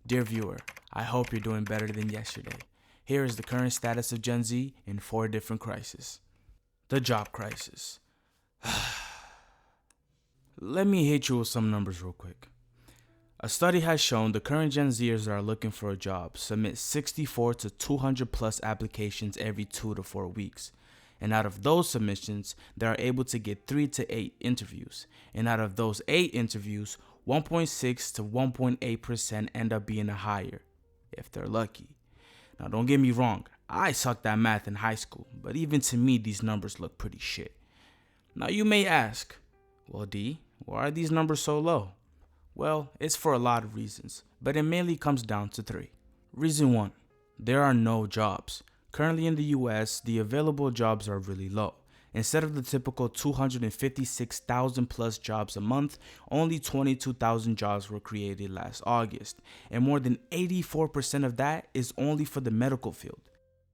Dear viewer, I hope you're doing better than yesterday. Here is the current status of Gen Z in 4 different crises. The job crisis. Let me hit you with some numbers real quick. A study has shown the current Gen Zers that are looking for a job submit 64 to 200 plus applications every 2 to 4 weeks. And out of those submissions, they are able to get 3 to 8 interviews. And out of those 8 interviews, 1.6 to 1.8% end up being a hire, if they're lucky. Now don't get me wrong, I sucked at math in high school, but even to me these numbers look pretty shit. Now you may ask, well D, why are these numbers so low? Well, it's for a lot of reasons, but it mainly comes down to 3. Reason 1, there are no jobs. Currently in the US, the available jobs are really low. Instead of the typical 256,000 plus jobs a month, only 22,000 jobs were created last August, and more than 84% of that is only for the medical field.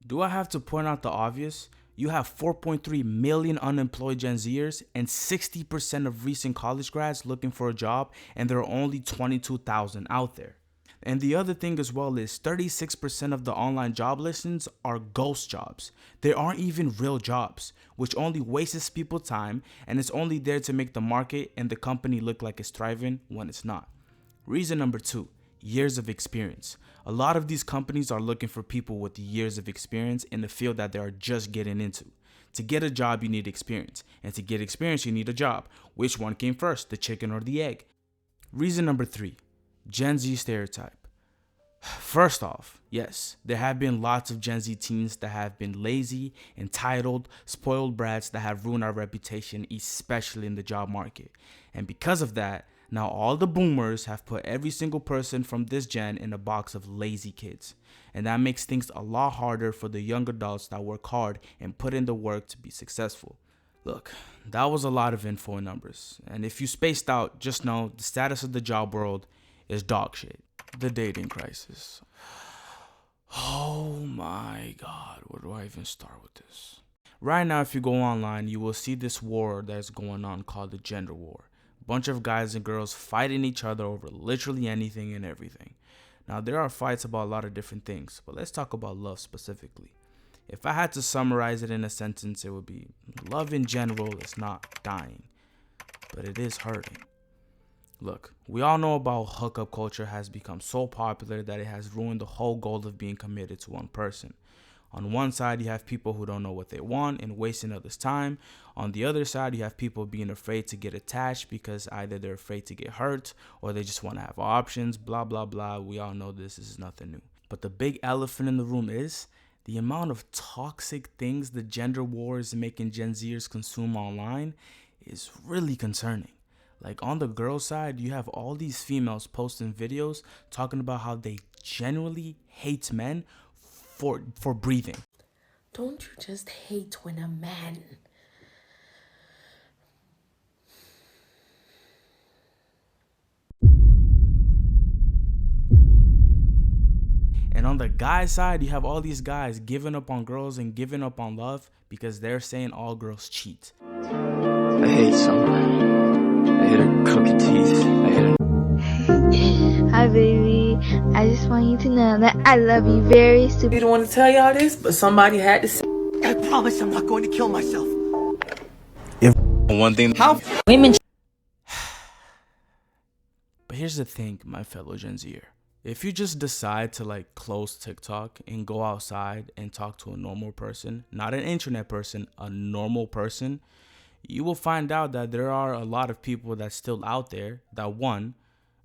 Do I have to point out the obvious? You have 4.3 million unemployed Gen Zers and 60% of recent college grads looking for a job, and there are only 22,000 out there. And the other thing as well is 36% of the online job listings are ghost jobs. They aren't even real jobs, which only wastes people's time, and it's only there to make the market and the company look like it's thriving when it's not. Reason number 2, years of experience. A lot of these companies are looking for people with years of experience in the field that they are just getting into. To get a job, you need experience, and to get experience, you need a job. Which one came first, the chicken or the egg? Reason number 3, Gen Z stereotype. First off, yes, there have been lots of Gen Z teens that have been lazy, entitled, spoiled brats that have ruined our reputation, especially in the job market. And because of that, now all the boomers have put every single person from this gen in a box of lazy kids. And that makes things a lot harder for the young adults that work hard and put in the work to be successful. Look, that was a lot of info and numbers. And if you spaced out, just know the status of the job world is dog shit. The dating crisis. Oh my god, where do I even start with this? Right now, if you go online, you will see this war that's going on called the gender war. Bunch of guys and girls fighting each other over literally anything and everything. Now, there are fights about a lot of different things, but let's talk about love specifically. If I had to summarize it in a sentence, it would be love in general is not dying, but it is hurting. Look, we all know about hookup culture has become so popular that it has ruined the whole goal of being committed to one person. On one side, you have people who don't know what they want and wasting others' time. On the other side, you have people being afraid to get attached because either they're afraid to get hurt or they just want to have options, blah, blah, blah. We all know this is nothing new. But the big elephant in the room is the amount of toxic things the gender war is making Gen Zers consume online is really concerning. Like on the girl side, you have all these females posting videos talking about how they genuinely hate men for breathing. Don't you just hate when a man... And on the guy side, you have all these guys giving up on girls and giving up on love because they're saying all girls cheat. I hate someone. I hit her crooked teeth. I hit her. Hi, baby. I just want you to know that I love you very super. You don't want to tell y'all this, but somebody had to say. I promise I'm not going to kill myself. If one thing, How women... But here's the thing, my fellow Gen Zer. If you just decide to close TikTok and go outside and talk to a normal person, not an internet person, a normal person, you will find out that there are a lot of people that's still out there that, one,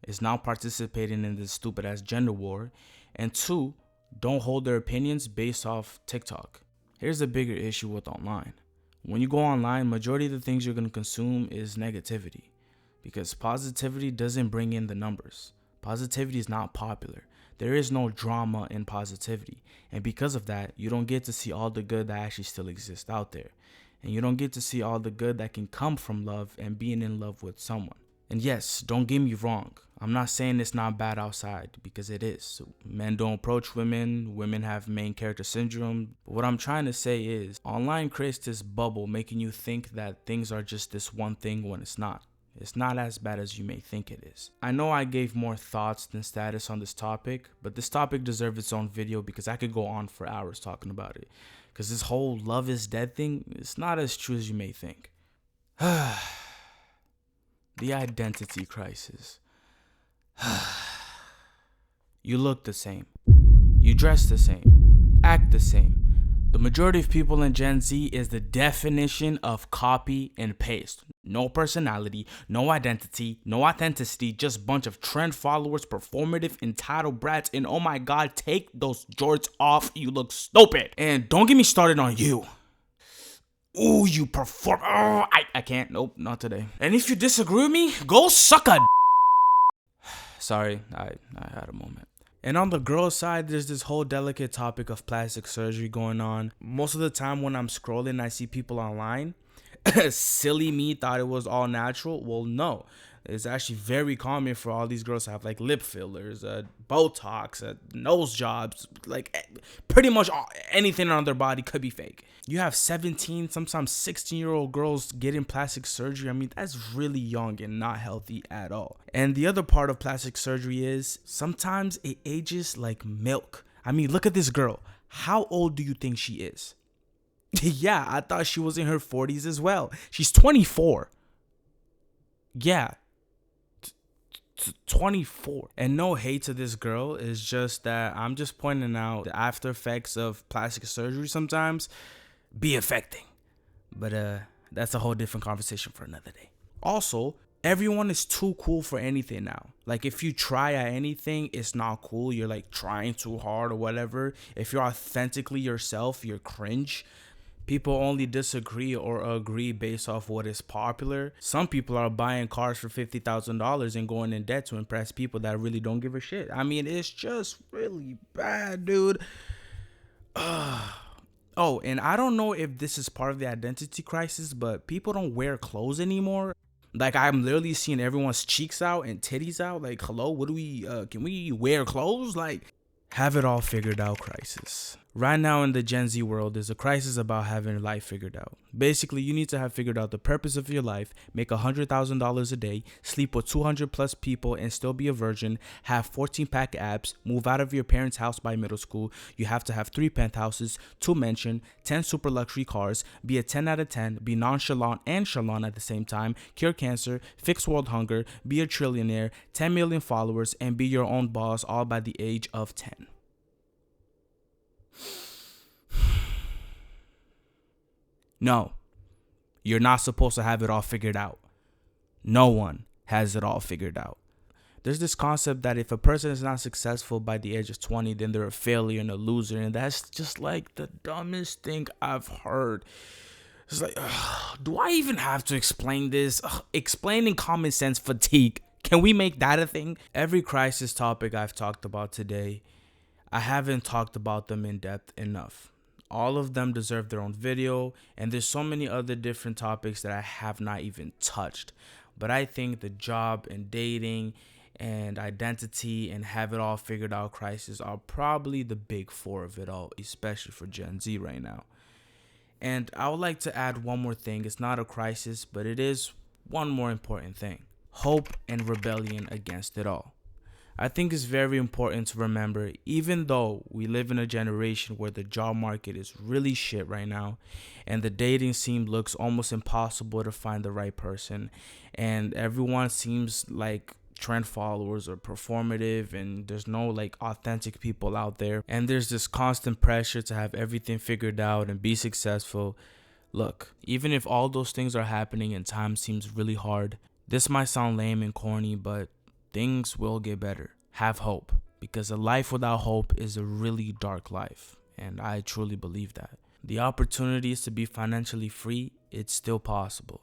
is now participating in this stupid ass gender war, and two, don't hold their opinions based off TikTok. Here's the bigger issue with online. When you go online, majority of the things you're going to consume is negativity, because positivity doesn't bring in the numbers. Positivity is not popular. There is no drama in positivity, and because of that, you don't get to see all the good that actually still exists out there. And you don't get to see all the good that can come from love and being in love with someone. And yes, don't get me wrong. I'm not saying it's not bad outside, because it is. Men don't approach women. Women have main character syndrome. But what I'm trying to say is online creates this bubble making you think that things are just this one thing when it's not. It's not as bad as you may think it is. I know I gave more thoughts than status on this topic, but this topic deserves its own video because I could go on for hours talking about it. Because this whole love is dead thing, it's not as true as you may think. The identity crisis. You look the same. You dress the same. Act the same. The majority of people in Gen Z is the definition of copy and paste. No personality, no identity, no authenticity, just bunch of trend followers, performative, entitled brats, and oh my god, take those jorts off, you look stupid. And don't get me started on you. Ooh, you perform. Oh, I can't. Nope, not today. And if you disagree with me, go suck a Sorry, I had a moment. And on the girl side, there's this whole delicate topic of plastic surgery going on. Most of the time when I'm scrolling, I see people online. Silly me thought it was all natural. Well, no. It's actually very common for all these girls to have like lip fillers, Botox, nose jobs, like pretty much anything on their body could be fake. You have 17, sometimes 16-year-old girls getting plastic surgery. I mean, that's really young and not healthy at all. And the other part of plastic surgery is sometimes it ages like milk. I mean, look at this girl. How old do you think she is? Yeah, I thought she was in her 40s as well. She's 24. Yeah. 24. And no hate to this girl, it's just that I'm just pointing out the after effects of plastic surgery sometimes be affecting. But that's a whole different conversation for another day. Also, everyone is too cool for anything now. Like if you try at anything, it's not cool. You're like trying too hard or whatever. If you're authentically yourself, you're cringe. People only disagree or agree based off what is popular. Some people are buying cars for $50,000 and going in debt to impress people that really don't give a shit. I mean, it's just really bad, dude. Oh, and I don't know if this is part of the identity crisis, but people don't wear clothes anymore. Like I'm literally seeing everyone's cheeks out and titties out. Like, hello, what do we, can we wear clothes? Like, have it all figured out crisis. Right now in the Gen Z world, there's a crisis about having life figured out. Basically, you need to have figured out the purpose of your life, make $100,000 a day, sleep with 200 plus people and still be a virgin, have 14-pack abs, move out of your parents' house by middle school. You have to have 3 penthouses, 2 mansions, 10 super luxury cars, be a 10 out of 10, be nonchalant and chalant at the same time, cure cancer, fix world hunger, be a trillionaire, 10 million followers, and be your own boss all by the age of 10. No, you're not supposed to have it all figured out. No one has it all figured out. There's this concept that if a person is not successful by the age of 20, then they're a failure and a loser. And that's just like the dumbest thing I've heard. It's like, do I even have to explain this? Explaining common sense fatigue. Can we make that a thing? Every crisis topic I've talked about today, I haven't talked about them in depth enough. All of them deserve their own video, and there's so many other different topics that I have not even touched. But I think the job and dating and identity and have it all figured out crisis are probably the big 4 of it all, especially for Gen Z right now. And I would like to add one more thing. It's not a crisis, but it is one more important thing. Hope and rebellion against it all. I think it's very important to remember, even though we live in a generation where the job market is really shit right now and the dating scene looks almost impossible to find the right person, and everyone seems like trend followers or performative, and there's no like authentic people out there, and there's this constant pressure to have everything figured out and be successful. Look, even if all those things are happening and time seems really hard, this might sound lame and corny, but things will get better. Have hope, because a life without hope is a really dark life, and I truly believe that. The opportunities to be financially free, it's still possible.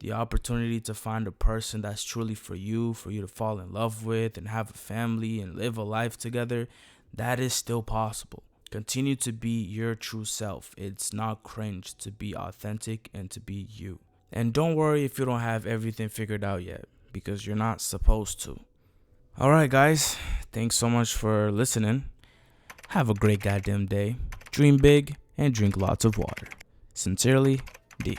The opportunity to find a person that's truly for you to fall in love with and have a family and live a life together, that is still possible. Continue to be your true self. It's not cringe to be authentic and to be you. And don't worry if you don't have everything figured out yet, because you're not supposed to. Alright guys, thanks so much for listening. Have a great goddamn day. Dream big and drink lots of water. Sincerely, D.